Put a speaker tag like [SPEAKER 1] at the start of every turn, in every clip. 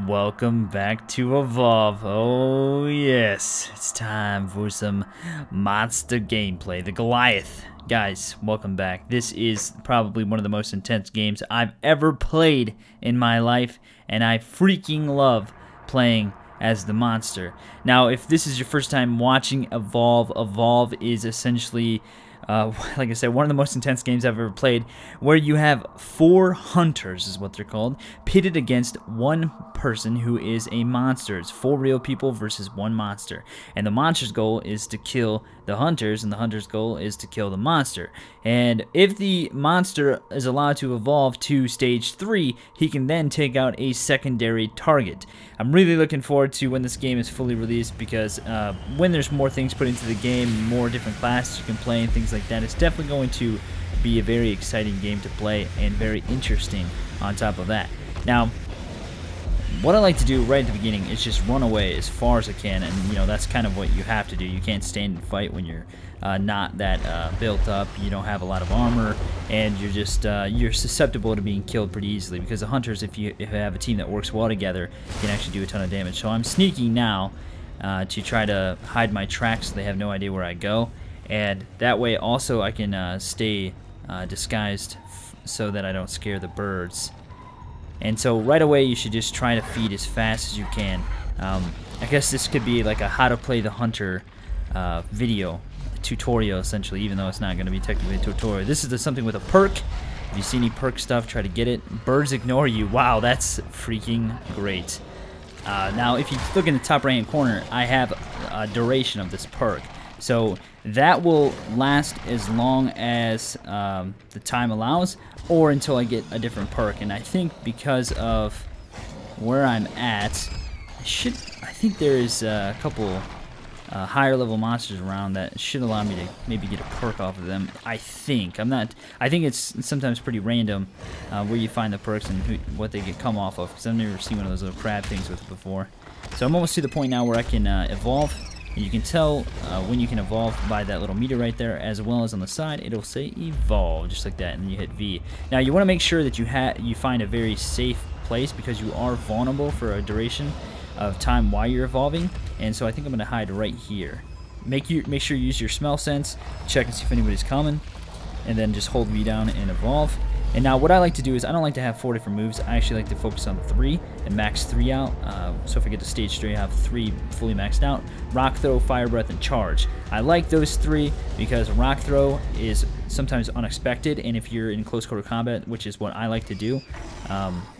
[SPEAKER 1] Welcome back to Evolve. Oh yes, it's time for some monster gameplay. The Goliath. Guys, welcome back. This is probably one of the most intense games I've ever played in my life, and I freaking love playing as the monster. Now, if this is your first time watching Evolve, Evolve is essentially like I said, one of the most intense games I've ever played, where you have 4 hunters, is what they're called, pitted against one person who is a monster. It's 4 real people versus 1 monster. And the monster's goal is to kill the hunters, and the hunter's goal is to kill the monster. And if the monster is allowed to evolve to stage 3, he can then take out a secondary target. I'm really looking forward to when this game is fully released, because when there's more things put into the game, more different classes you can play and things like that, it's definitely going to be a very exciting game to play and very interesting on top of that. Now, what I like to do right at the beginning is just run away as far as I can, and you know that's kind of what you have to do. You can't stand and fight when you're not that built up, you don't have a lot of armor, and you're just you're susceptible to being killed pretty easily, because the hunters, if you have a team that works well together, can actually do a ton of damage. So I'm sneaking now to try to hide my tracks so they have no idea where I go, and that way also I can stay disguised so that I don't scare the birds. And so right away you should just try to feed as fast as you can. I guess this could be like a how to play the hunter video, a tutorial essentially, even though it's not going to be technically a tutorial. This is something with a perk. If you see any perk stuff, try to get it. Birds ignore you. Wow, that's freaking great. Now if you look in the top right hand corner, I have a duration of this perk. So that will last as long as the time allows, or until I get a different perk. And I think because of where I'm at, I think there is a couple higher level monsters around that should allow me to maybe get a perk off of them. I think it's sometimes pretty random where you find the perks and what they come off of, because I've never seen one of those little crab things with it before. So I'm almost to the point now where I can evolve. You can tell when you can evolve by that little meter right there, as well as on the side it'll say evolve, just like that, and then you hit V. Now you want to make sure that you find a very safe place, because you are vulnerable for a duration of time while you're evolving. And so I think I'm going to hide right here. Make sure you use your smell sense, check and see if anybody's coming, and then just hold V down and evolve. And now what I like to do is, I don't like to have 4 different moves. I actually like to focus on 3 and max 3 out. So if I get to stage 3, I have 3 fully maxed out: rock throw, fire breath, and charge. I like those 3 because rock throw is sometimes unexpected, and if you're in close quarter combat, which is what I like to do,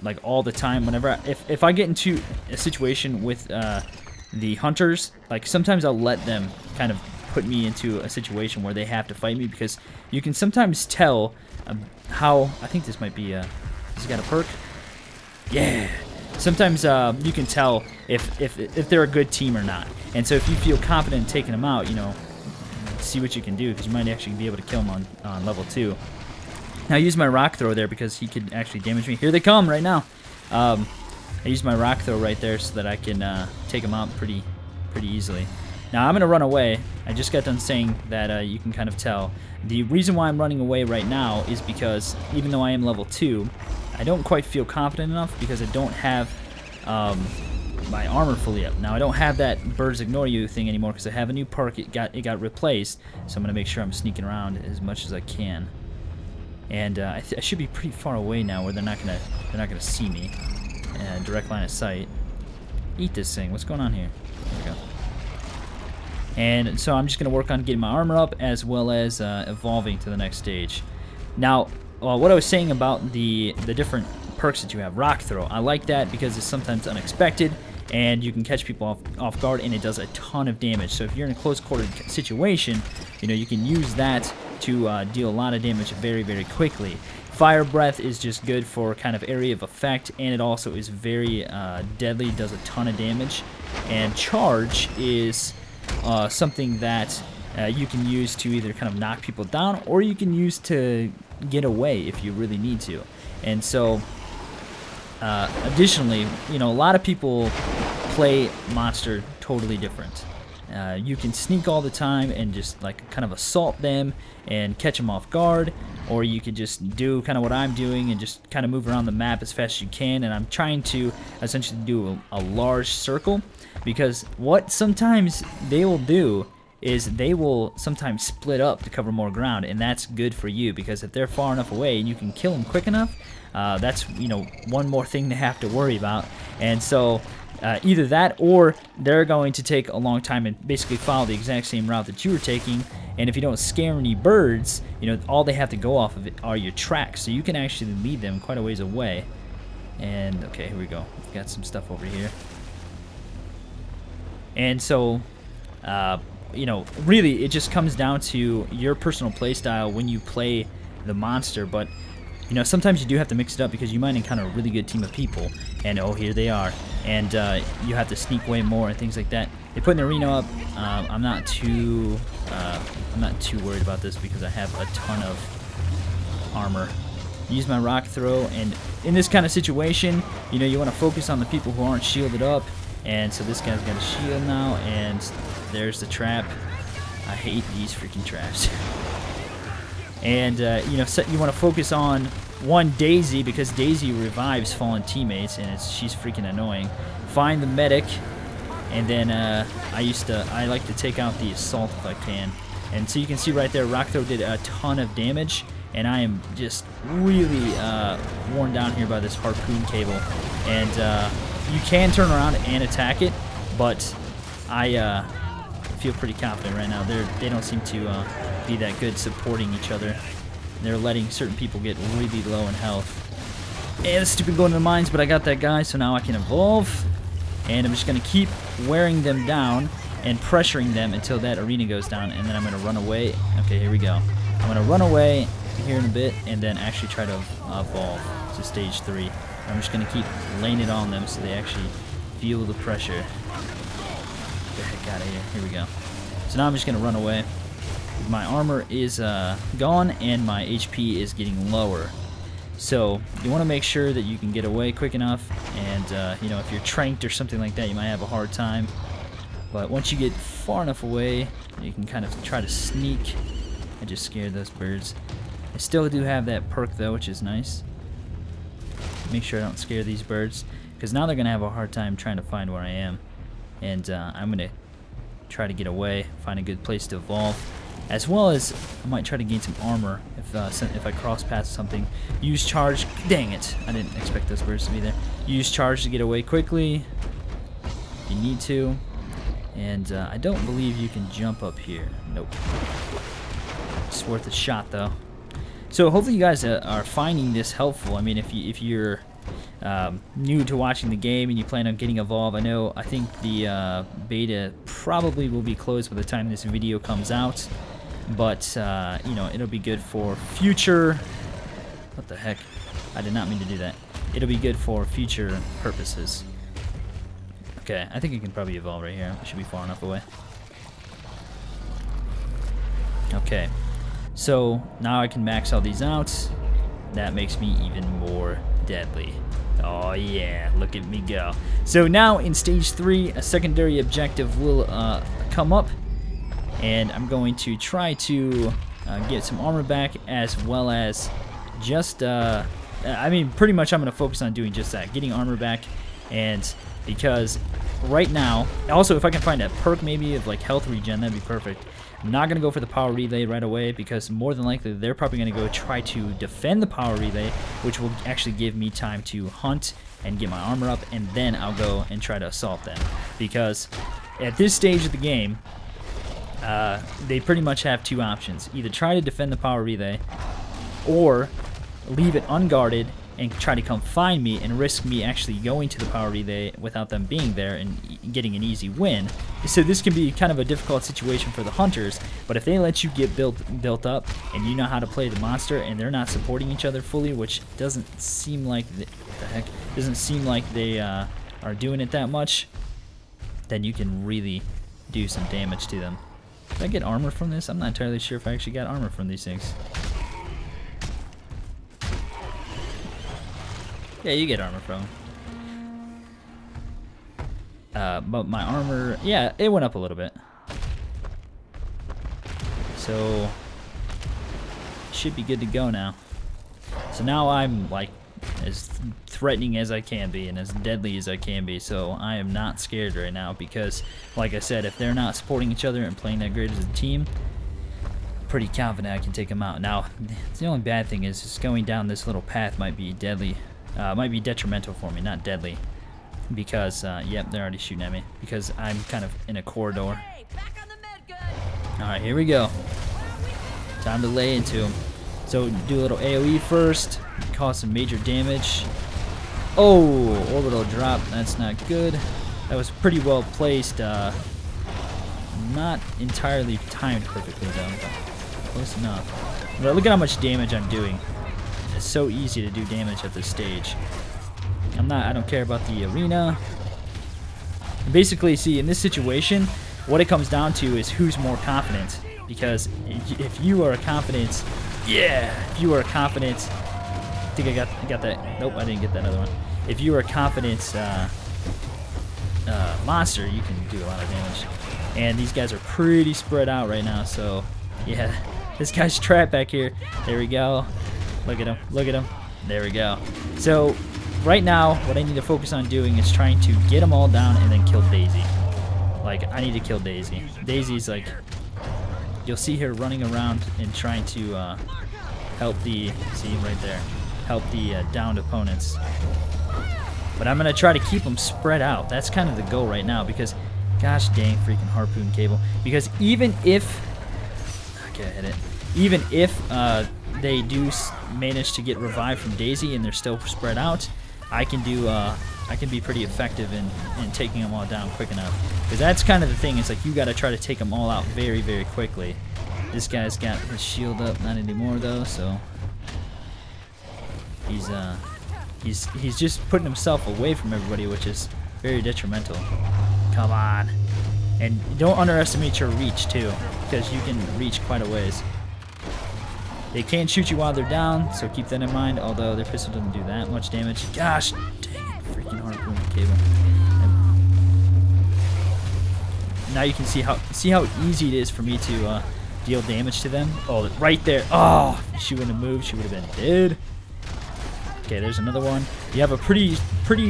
[SPEAKER 1] like all the time, whenever if I get into a situation with the hunters, like sometimes I'll let them kind of put me into a situation where they have to fight me, because you can sometimes tell how, I think this might be has he got a perk? Yeah. Sometimes you can tell if they're a good team or not. And so if you feel confident in taking them out, you know, see what you can do, because you might actually be able to kill them on level 2. Now I use my rock throw there because he could actually damage me. Here they come right now. I use my rock throw right there so that I can take them out pretty easily. Now I'm going to run away. I just got done saying that you can kind of tell. The reason why I'm running away right now is because even though I am level 2, I don't quite feel confident enough, because I don't have my armor fully up. Now I don't have that birds ignore you thing anymore, because I have a new perk. It got replaced, so I'm going to make sure I'm sneaking around as much as I can. And I should be pretty far away now, where they're not gonna see me. Direct line of sight. Eat this thing. What's going on here? There we go. And so I'm just going to work on getting my armor up, as well as evolving to the next stage. Now, what I was saying about the different perks that you have, rock throw, I like that because it's sometimes unexpected, and you can catch people off guard, and it does a ton of damage. So if you're in a close quarter situation, you know, you can use that to deal a lot of damage very, very quickly. Fire breath is just good for kind of area of effect, and it also is very deadly, does a ton of damage. And charge is something that you can use to either kind of knock people down, or you can use to get away if you really need to. And so additionally, you know, a lot of people play monster totally different. You can sneak all the time and just like kind of assault them and catch them off guard, or you could just do kind of what I'm doing and just kind of move around the map as fast as you can. And I'm trying to essentially do a large circle, because what sometimes they will do is they will sometimes split up to cover more ground, and that's good for you, because if they're far enough away and you can kill them quick enough, that's, you know, one more thing they have to worry about. And so either that, or they're going to take a long time and basically follow the exact same route that you were taking. And if you don't scare any birds, you know, all they have to go off of it are your tracks, so you can actually lead them quite a ways away. And okay, here we go. We've got some stuff over here. And so you know, really it just comes down to your personal play style when you play the monster. But you know, sometimes you do have to mix it up, because you might encounter a really good team of people, and oh, here they are, and you have to sneak way more and things like that. They put an arena up. I'm not too worried about this, because I have a ton of armor. Use my rock throw, and in this kind of situation, you know, you want to focus on the people who aren't shielded up. And so this guy's got a shield now, and there's the trap. I hate these freaking traps. And you know, you want to focus on one Daisy, because Daisy revives fallen teammates, and she's freaking annoying. Find the medic, and then I like to take out the assault if I can. And so you can see right there, rock throw did a ton of damage, and I am just really worn down here by this harpoon cable. And you can turn around and attack it, but I feel pretty confident right now. They don't seem to be that good supporting each other. They're letting certain people get really low in health. And it's stupid going to the mines, but I got that guy, so now I can evolve. And I'm just going to keep wearing them down and pressuring them until that arena goes down, and then I'm going to run away. Okay, here we go. I'm going to run away here in a bit, and then actually try to evolve to stage 3. I'm just going to keep laying it on them so they actually feel the pressure. Get the heck out of here. Here we go. So now I'm just going to run away. My armor is gone, and my HP is getting lower. So you want to make sure that you can get away quick enough, and you know, if you're tranked or something like that, you might have a hard time. But once you get far enough away, you can kind of try to sneak. I just scared those birds. I still do have that perk though, which is nice. Make sure I don't scare these birds, because now they're going to have a hard time trying to find where I am. And I'm going to try to get away, find a good place to evolve. As well as, I might try to gain some armor if I cross past something. Use charge. Dang it. I didn't expect those birds to be there. Use charge to get away quickly. You need to. And I don't believe you can jump up here. Nope. It's worth a shot, though. So hopefully you guys are finding this helpful. I mean, if you're new to watching the game and you plan on getting evolved, I think the beta probably will be closed by the time this video comes out. But you know, it'll be good for future. What the heck? I did not mean to do that. It'll be good for future purposes. Okay, I think you can probably evolve right here. It should be far enough away. Okay. So now I can max all these out. That makes me even more deadly. Oh yeah, look at me go. So now in stage 3, a secondary objective will come up, and I'm going to try to get some armor back, as well as just I mean, pretty much I'm going to focus on doing just that, getting armor back. And because right now, also if I can find a perk maybe of like health regen, that'd be perfect. I'm not going to go for the power relay right away, because more than likely they're probably going to go try to defend the power relay, which will actually give me time to hunt and get my armor up, and then I'll go and try to assault them. Because at this stage of the game, they pretty much have two options. Either try to defend the power relay, or leave it unguarded and try to come find me and risk me actually going to the power relay without them being there and getting an easy win. So this can be kind of a difficult situation for the hunters, but if they let you get built up and you know how to play the monster, and they're not supporting each other fully, which doesn't seem like doesn't seem like they are doing it that much, then you can really do some damage to them. Did I get armor from this? I'm not entirely sure if I actually got armor from these things. Yeah, you get armor from them. But my armor, yeah, it went up a little bit. So, should be good to go now. So now I'm like as threatening as I can be and as deadly as I can be, so I am not scared right now because, like I said, if they're not supporting each other and playing that great as a team, pretty confident I can take them out. Now, the only bad thing is just going down this little path might be deadly, might be detrimental for me, not deadly, because, yep, they're already shooting at me, because I'm kind of in a corridor. Alright, here we go. Time to lay into them. So, do a little AoE first, cause some major damage. Oh, orbital drop, that's not good. That was pretty well placed, not entirely timed perfectly though, but close enough. But look at how much damage I'm doing. It's so easy to do damage at this stage. I don't care about the arena. Basically, see, in this situation, what it comes down to is who's more confident. Because if you are confident, if you are confident, I think I got that. Nope, I didn't get that other one. If you are a confident monster, you can do a lot of damage. And these guys are pretty spread out right now, so yeah, this guy's trapped back here. There we go. Look at him. Look at him. There we go. So right now, what I need to focus on doing is trying to get them all down and then kill Daisy. Like, I need to kill Daisy. Daisy's like, you'll see her running around and trying to help the, see right there, help the downed opponents. But I'm going to try to keep them spread out. That's kind of the goal right now because, gosh dang freaking harpoon cable. Because even if, okay, I hit it. Even if they do manage to get revived from Daisy and they're still spread out, I can do, I can be pretty effective in taking them all down quick enough. Because that's kind of the thing. It's like you got to try to take them all out very, very quickly. This guy's got his shield up, not anymore though. So he's just putting himself away from everybody, which is very detrimental. Come on, and don't underestimate your reach too, because you can reach quite a ways. They can shoot you while they're down, so keep that in mind. Although their pistol doesn't do that much damage. Gosh, dang it, freaking harpoon cable. Now you can see how easy it is for me to deal damage to them. Oh, right there. Oh, if she wouldn't have moved, she would have been dead. Okay, there's another one. You have a pretty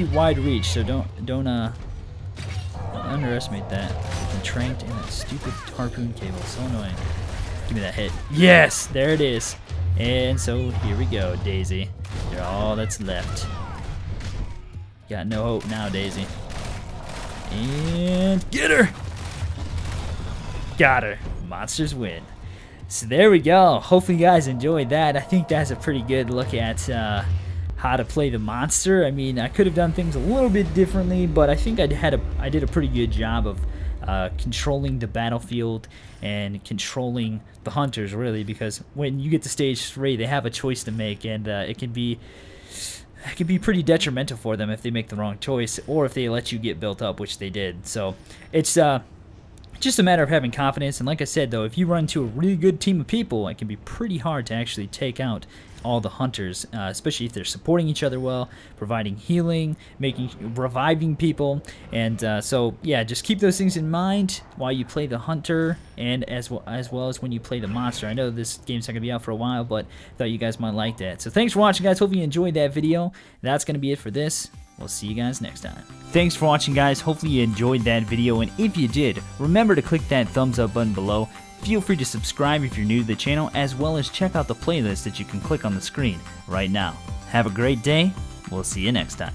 [SPEAKER 1] wide reach, so don't underestimate that. Getting tranked in that stupid harpoon cable. So annoying. Give me that hit. Yes, there it is. And so here we go, Daisy. You're all that's left. Got no hope now, Daisy. And get her. Got her. Monsters win. So there we go. Hopefully you guys enjoyed that. I think that's a pretty good look at how to play the monster. I mean, I could have done things a little bit differently, but I think I did a pretty good job of controlling the battlefield and controlling the hunters, really, because when you get to stage 3, they have a choice to make, and it can be pretty detrimental for them if they make the wrong choice or if they let you get built up, which they did. So it's just a matter of having confidence. And like I said, though, if you run into a really good team of people, it can be pretty hard to actually take out all the hunters, especially if they're supporting each other well, providing healing, reviving people. And so yeah, just keep those things in mind while you play the hunter, and as well as when you play the monster. I know this game's not gonna be out for a while, but I thought you guys might like that. So thanks for watching, guys. Hope you enjoyed that video. That's gonna be it for this. We'll see you guys next time. Thanks for watching, guys. Hopefully you enjoyed that video, and if you did, remember to click that thumbs up button below. Feel free to subscribe if you're new to the channel, as well as check out the playlist that you can click on the screen right now. Have a great day. We'll see you next time.